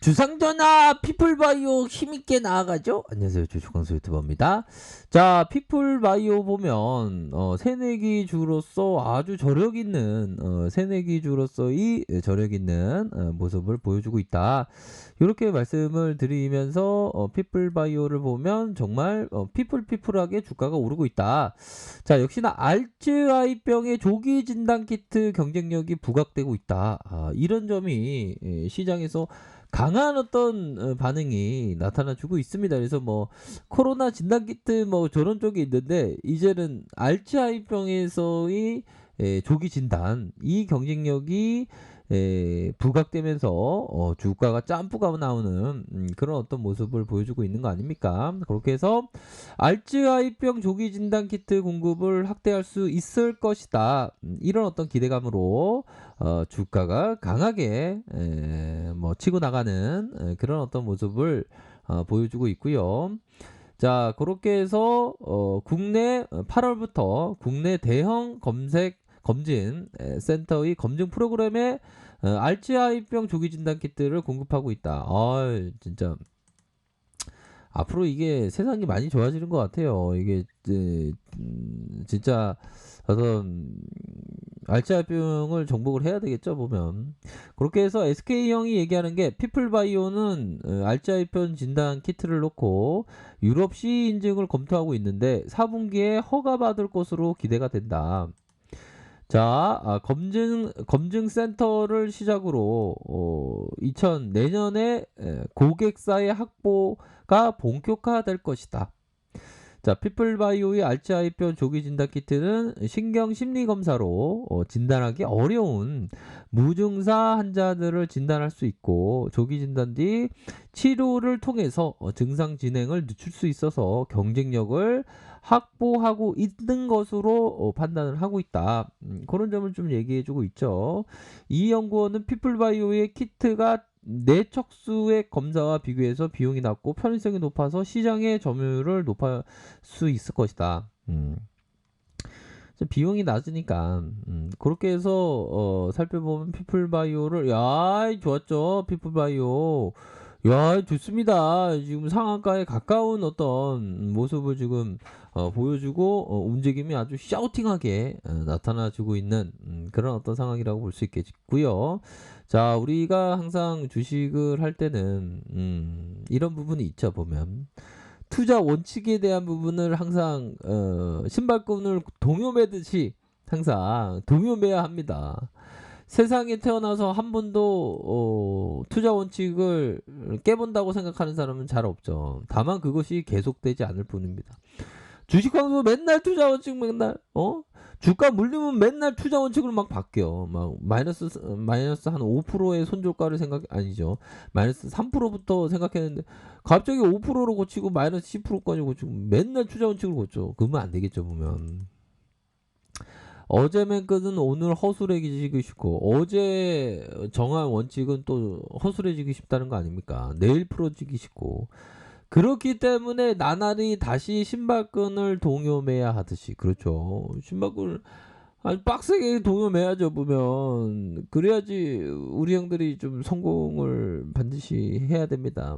주상전화 피플바이오 힘있게 나아가죠? 안녕하세요. 주식광수 유튜버입니다. 자, 피플바이오 보면 새내기 주로서 아주 저력 있는 새내기 주로서의 저력 있는 모습을 보여주고 있다. 이렇게 말씀을 드리면서 피플바이오를 보면 정말 피플하게 주가가 오르고 있다. 자, 역시나 알츠하이병의 조기 진단 키트 경쟁력이 부각되고 있다. 이런 점이 시장에서 강한 어떤 반응이 나타나주고 있습니다. 그래서 뭐 코로나 진단키트 뭐 저런 쪽이 있는데 이제는 알츠하이병에서의 조기 진단 이 경쟁력이 부각되면서 주가가 짬프가 나오는 그런 어떤 모습을 보여주고 있는 거 아닙니까? 그렇게 해서 알츠하이병 조기 진단 키트 공급을 확대할 수 있을 것이다. 이런 어떤 기대감으로 주가가 강하게 뭐 치고 나가는 그런 어떤 모습을 보여주고 있고요. 자, 그렇게 해서 국내 8월부터 국내 대형 검진 센터의 검증 프로그램에 알츠하이병 조기 진단 키트를 공급하고 있다. 진짜 앞으로 이게 세상이 많이 좋아지는 것 같아요. 이게 진짜 어떤 알츠하이병을 정복을 해야 되겠죠, 보면. 그렇게 해서 SK형이 얘기하는 게 피플바이오는 알츠하이병 진단 키트를 놓고 유럽 CE 인증을 검토하고 있는데 4분기에 허가받을 것으로 기대가 된다. 자, 검증 센터를 시작으로 2000내년에 고객사의 확보가 본격화될 것이다. 자, 피플바이오의 알츠하이병 조기 진단 키트는 신경 심리 검사로 진단하기 어려운 무증사 환자들을 진단할 수 있고 조기 진단 뒤 치료를 통해서 증상 진행을 늦출 수 있어서 경쟁력을 확보하고 있는 것으로 판단을 하고 있다. 그런 점을 좀 얘기해주고 있죠. 이 연구원은 피플바이오의 키트가 뇌척수의 검사와 비교해서 비용이 낮고 편의성이 높아서 시장의 점유율을 높일 수 있을 것이다. 비용이 낮으니까 그렇게 해서 살펴보면 피플바이오를 좋았죠. 피플바이오 좋습니다. 지금 상한가에 가까운 어떤 모습을 지금 보여주고 움직임이 아주 샤우팅하게 나타나주고 있는 그런 어떤 상황이라고 볼 수 있겠고요. 자, 우리가 항상 주식을 할 때는 이런 부분이 있죠. 보면 투자 원칙에 대한 부분을 항상 신발끈을 동요매듯이 항상 동요매야 합니다. 세상에 태어나서 한 번도 투자 원칙을 깨본다고 생각하는 사람은 잘 없죠. 다만 그것이 계속되지 않을 뿐입니다. 주식광수 맨날 투자 원칙 맨날 주가 물리면 맨날 투자 원칙으로 막 바뀌어. 막 마이너스 한 5%의 손절가를 아니죠. 마이너스 3%부터 생각했는데 갑자기 5%로 고치고 마이너스 10%까지 고치고 맨날 투자 원칙을 고쳐. 그러면 안 되겠죠, 보면. 어제 맨 끝은 오늘 허술해지기 쉽고 어제 정한 원칙은 또 허술해지기 쉽다는 거 아닙니까? 내일 풀어지기 쉽고 그렇기 때문에 나날이 다시 신발끈을 동요매야 하듯이 그렇죠. 신발끈을 아주 빡세게 동요매야죠. 보면 그래야지 우리 형들이 좀 성공을 반드시 해야 됩니다.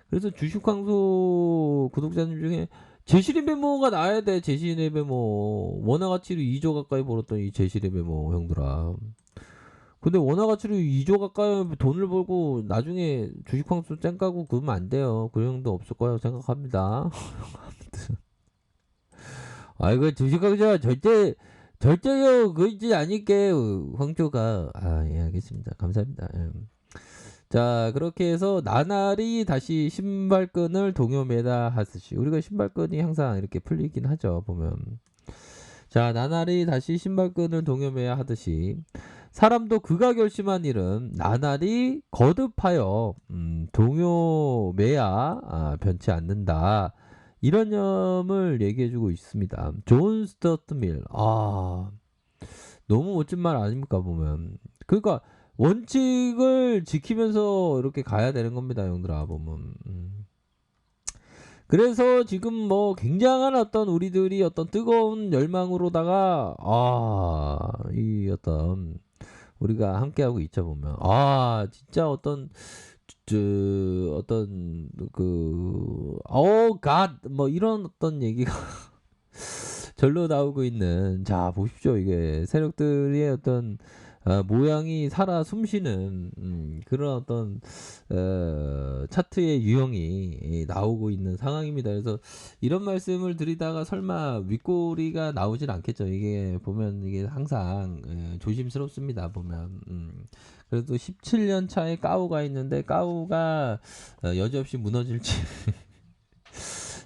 그래서 주식광수 구독자님 중에 제시리 메모가 나야 돼. 제시리 메모 원화 가치로 2조 가까이 벌었던 이 제시리 메모 형들아. 근데 원화 가치로 2조 가까이 돈을 벌고 나중에 주식황수 쨍까고 그러면 안 돼요. 그런 형도 없을 거라고 생각합니다. 아이고 주식황수 절대요 그러지 않을게 황조가 예 알겠습니다. 감사합니다. 예. 자, 그렇게 해서 나날이 다시 신발끈을 동요매다 하듯이 우리가 신발끈이 항상 이렇게 풀리긴 하죠. 보면 자, 나날이 다시 신발끈을 동요매야 하듯이 사람도 그가 결심한 일은 나날이 거듭하여 동요매야 변치 않는다. 이런 점을 얘기해주고 있습니다. 존 스튜어트 밀. 너무 멋진 말 아닙니까, 보면. 그러니까 원칙을 지키면서 이렇게 가야 되는 겁니다, 형들아, 보면. 그래서 지금 뭐 굉장한 어떤 우리들이 어떤 뜨거운 열망으로다가 이 어떤 우리가 함께하고 있죠, 보면. 진짜 어떤 어떤 갓 뭐 이런 어떤 얘기가 절로 나오고 있는, 자 보십시오. 이게 세력들의 어떤 모양이 살아 숨쉬는 그런 어떤 차트의 유형이 나오고 있는 상황입니다. 그래서 이런 말씀을 드리다가 설마 윗꼬리가 나오진 않겠죠. 이게 보면 이게 항상 조심스럽습니다. 보면 그래도 17년 차에 까우가 있는데 까우가 여지없이 무너질지.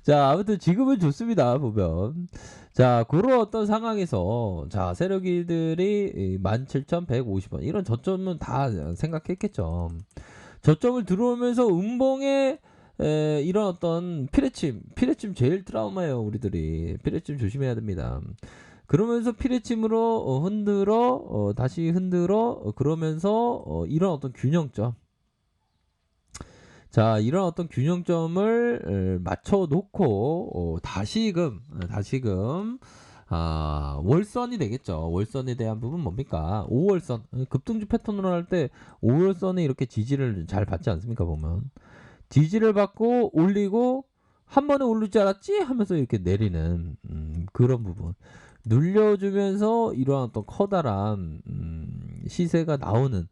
자, 아무튼 지금은 좋습니다. 보면. 자, 그런 어떤 상황에서 자, 세력이들이 17,150원 이런 저점은 다 생각했겠죠. 저점을 들어오면서 음봉에 이런 어떤 피레침 제일 트라우마예요. 우리들이 피레침 조심해야 됩니다. 그러면서 피레침으로 흔들어 다시 흔들어 그러면서 이런 어떤 균형점, 자 이런 어떤 균형점을 맞춰 놓고 다시금 월선이 되겠죠. 월선에 대한 부분 뭡니까? 5월선 급등주 패턴으로 할 때 5월선에 이렇게 지지를 잘 받지 않습니까? 보면 지지를 받고 올리고 한 번에 오를 줄 알았지 하면서 이렇게 내리는 그런 부분 눌려주면서 이러한 어떤 커다란 시세가 나오는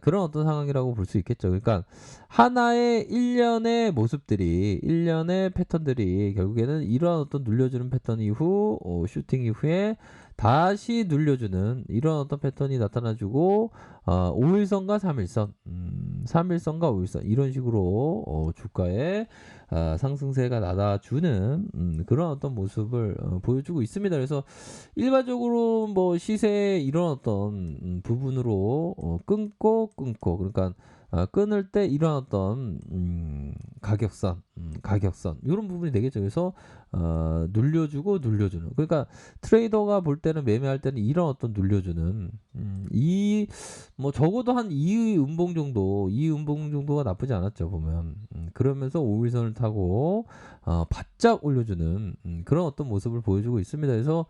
그런 어떤 상황이라고 볼 수 있겠죠. 그러니까 하나의 일련의 모습들이, 일련의 패턴들이 결국에는 이러한 어떤 눌려주는 패턴 이후 슈팅 이후에 다시 눌려주는 이런 어떤 패턴이 나타나주고 5일선과 3일선 3일선과 5일선 이런 식으로 주가에 상승세가 나다주는 그런 어떤 모습을 보여주고 있습니다. 그래서 일반적으로 뭐 시세 이런 어떤 부분으로 끊고 그러니까 끊을 때 이런 어떤 가격선 이런 부분이 되겠죠. 그래서 눌려주고 눌려주는, 그러니까 트레이더가 볼 때는 매매할 때는 이런 어떤 눌려주는 이 뭐 적어도 한 2음봉 정도가 나쁘지 않았죠. 보면 그러면서 5일선을 타고 바짝 올려주는 그런 어떤 모습을 보여주고 있습니다. 그래서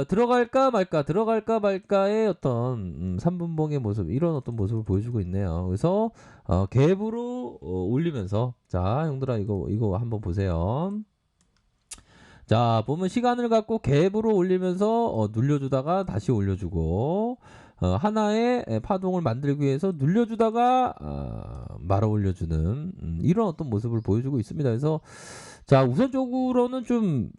들어갈까 말까의 어떤 3분봉의 모습, 이런 어떤 모습을 보여주고 있네요. 그래서 갭으로 올리면서, 자 형들아 이거 한번 보세요. 자 보면 시간을 갖고 갭으로 올리면서 눌려주다가 다시 올려주고 하나의 파동을 만들기 위해서 눌려주다가 말아 올려주는 이런 어떤 모습을 보여주고 있습니다. 그래서 자 우선적으로는 좀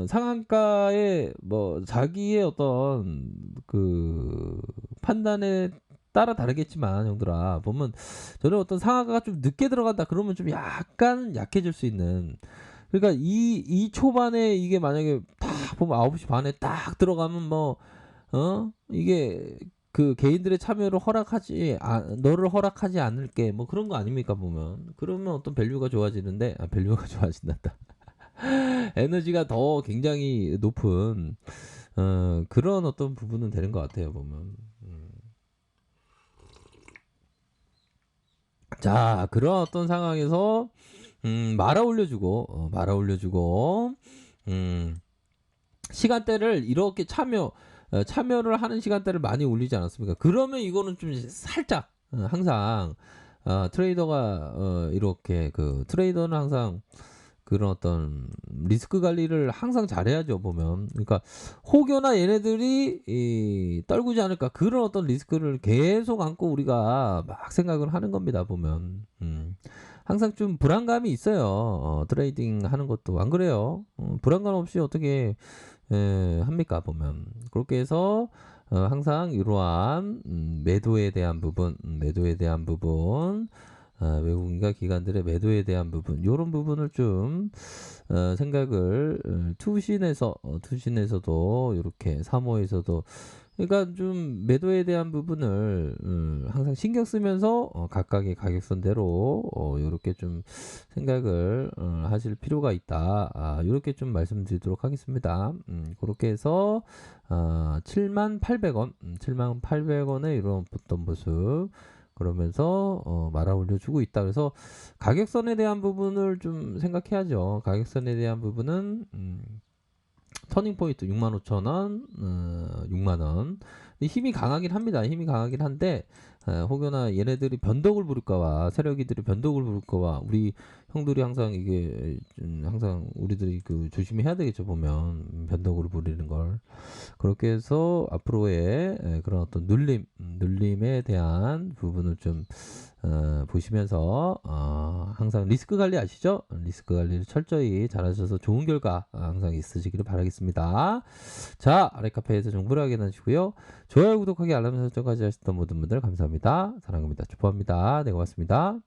상한가에 뭐 자기의 어떤 그 판단에 따라 다르겠지만 형들아 보면 저는 어떤 상한가가 좀 늦게 들어간다 그러면 좀 약간 약해질 수 있는, 그러니까 이 초반에 이게 만약에 딱 보면 9시 반에 딱 들어가면 뭐 이게 그 개인들의 참여를 너를 허락하지 않을게 뭐 그런 거 아닙니까? 보면 그러면 어떤 밸류가 좋아지는데 밸류가 좋아진단다. 에너지가 더 굉장히 높은 그런 어떤 부분은 되는 것 같아요. 보면 자 그런 어떤 상황에서 말아 올려주고 음, 시간대를 이렇게 참여를 하는 시간대를 많이 올리지 않았습니까? 그러면 이거는 좀 살짝 항상 트레이더가 이렇게 그 트레이더는 항상 그런 어떤 리스크 관리를 항상 잘해야죠. 보면 그러니까 혹여나 얘네들이 떨구지 않을까 그런 어떤 리스크를 계속 안고 우리가 막 생각을 하는 겁니다. 보면 항상 좀 불안감이 있어요. 트레이딩 하는 것도 안 그래요? 불안감 없이 어떻게 합니까? 보면 그렇게 해서 항상 이러한 매도에 대한 부분 외국인과 기관들의 매도에 대한 부분, 이런 부분을 좀 생각을 투신에서도 이렇게 3호에서도 그러니까 좀 매도에 대한 부분을 항상 신경 쓰면서 각각의 가격선대로 이렇게 좀 생각을 하실 필요가 있다. 이렇게 좀 말씀드리도록 하겠습니다. 그렇게 해서 78,000원, 78,000원에 이런 어떤 모습 그러면서 말아 올려주고 있다. 그래서 가격선에 대한 부분을 좀 생각해야죠. 가격선에 대한 부분은 터닝 포인트 65,000원, 6만원. 힘이 강하긴 합니다. 힘이 강하긴 한데 혹여나 얘네들이 변덕을 부릴까봐 세력이들이 변덕을 부릴까봐 우리 형들이 항상 이게 항상 우리들이 그 조심해야 되겠죠 보면 변덕을 부리는 걸 그렇게 해서 앞으로의 그런 어떤 눌림에 대한 부분을 좀 보시면서 항상 리스크 관리 아시죠? 리스크 관리를 철저히 잘하셔서 좋은 결과 항상 있으시기를 바라겠습니다. 자, 아래카페에서 정보를 확인하시고요. 좋아요, 구독하기, 알람 설정까지 하셨던 모든 분들 감사합니다. 사랑합니다. 축복합니다. 네, 고맙습니다.